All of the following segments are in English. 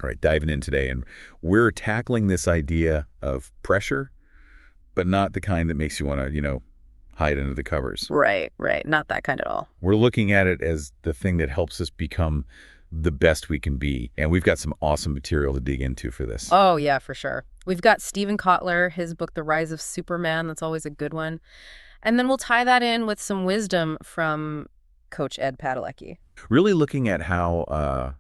All right, diving in today, and we're tackling this idea of pressure, but not the kind that makes you want to, hide under the covers. Right, right. Not that kind at all. We're looking at it as the thing that helps us become the best we can be. And we've got some awesome material to dig into for this. Oh, yeah, for sure. We've got Stephen Kotler, his book, The Rise of Superman. That's always a good one. And then we'll tie that in with some wisdom from Coach Ed Padalecki. Really looking at how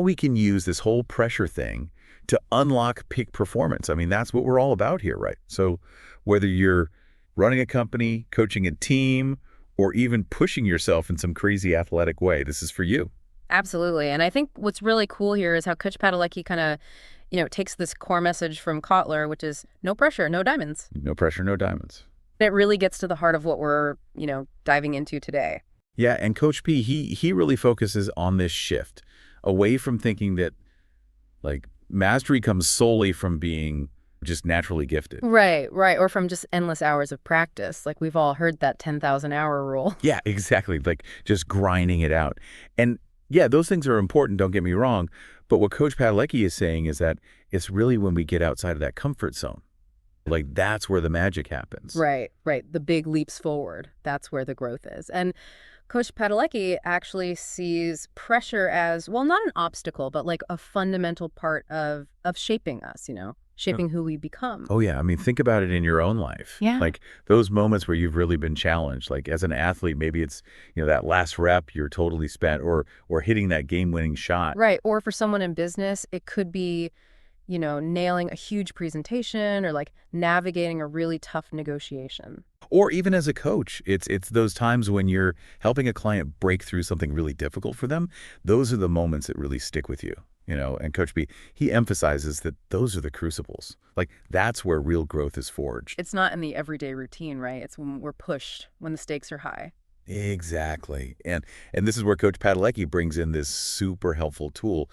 we can use this whole pressure thing to unlock peak performance. I mean, that's what we're all about here, right? So whether you're running a company, coaching a team, or even pushing yourself in some crazy athletic way, this is for you. Absolutely. And I think what's really cool here is how Coach Padalecki kind of, takes this core message from Kotler, which is no pressure, no diamonds. No pressure, no diamonds. It really gets to the heart of what we're, diving into today. Yeah, and Coach P, he really focuses on this shift away from thinking that, like, mastery comes solely from being just naturally gifted. Right, right. Or from just endless hours of practice. Like we've all heard that 10,000-hour rule. Yeah, exactly. Like just grinding it out. And yeah, those things are important, don't get me wrong. But what Coach Padalecki is saying is that it's really when we get outside of that comfort zone. Like that's where the magic happens. Right, right. The big leaps forward. That's where the growth is. And Coach Padalecki actually sees pressure as, well, not an obstacle, but like a fundamental part of shaping us, shaping who we become. Oh, yeah. I mean, think about it in your own life. Yeah. Like those moments where you've really been challenged. Like as an athlete, maybe it's, that last rep you're totally spent or hitting that game-winning shot. Right. Or for someone in business, it could be, nailing a huge presentation or like navigating a really tough negotiation. Or even as a coach, it's those times when you're helping a client break through something really difficult for them. Those are the moments that really stick with you. And Coach B, he emphasizes that those are the crucibles. Like that's where real growth is forged. It's not in the everyday routine, right? It's when we're pushed, when the stakes are high. Exactly. And this is where Coach Padalecki brings in this super helpful tool.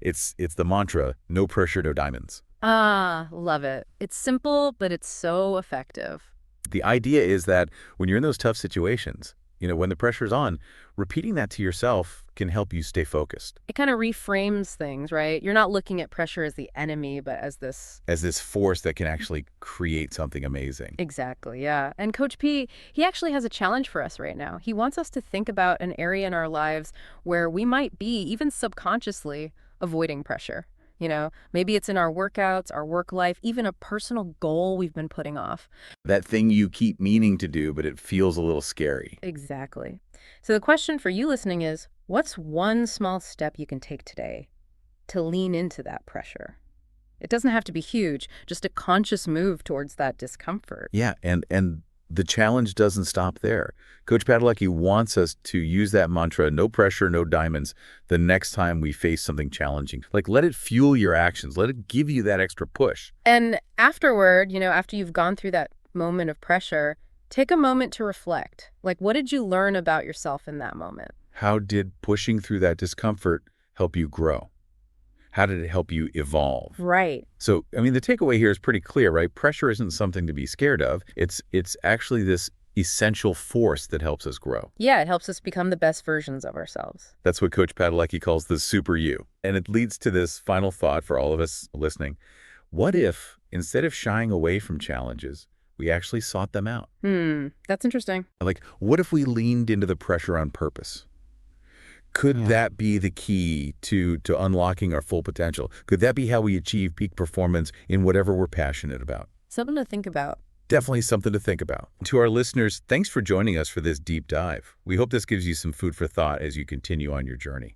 It's the mantra, no pressure, no diamonds. Ah, love it. It's simple, but it's so effective. The idea is that when you're in those tough situations, when the pressure's on, repeating that to yourself can help you stay focused. It kind of reframes things, right? You're not looking at pressure as the enemy, but as this force that can actually create something amazing. Exactly, yeah. And Coach P, he actually has a challenge for us right now. He wants us to think about an area in our lives where we might be, even subconsciously, avoiding pressure. Maybe it's in our workouts, our work life, even a personal goal we've been putting off. That thing you keep meaning to do, but it feels a little scary. Exactly. So the question for you listening is, what's one small step you can take today to lean into that pressure? It doesn't have to be huge, just a conscious move towards that discomfort. Yeah, and the challenge doesn't stop there. Coach Padalecki wants us to use that mantra, no pressure, no diamonds, the next time we face something challenging. Like, let it fuel your actions. Let it give you that extra push. And afterward, after you've gone through that moment of pressure, take a moment to reflect. Like, what did you learn about yourself in that moment? How did pushing through that discomfort help you grow? How did it help you evolve? Right. So, I mean, the takeaway here is pretty clear, right? Pressure isn't something to be scared of. It's actually this essential force that helps us grow. Yeah, it helps us become the best versions of ourselves. That's what Coach Padalecki calls the super you. And it leads to this final thought for all of us listening. What if, instead of shying away from challenges, we actually sought them out? That's interesting. Like, what if we leaned into the pressure on purpose? Could that be the key to unlocking our full potential? Could that be how we achieve peak performance in whatever we're passionate about? Something to think about. Definitely something to think about. To our listeners, thanks for joining us for this deep dive. We hope this gives you some food for thought as you continue on your journey.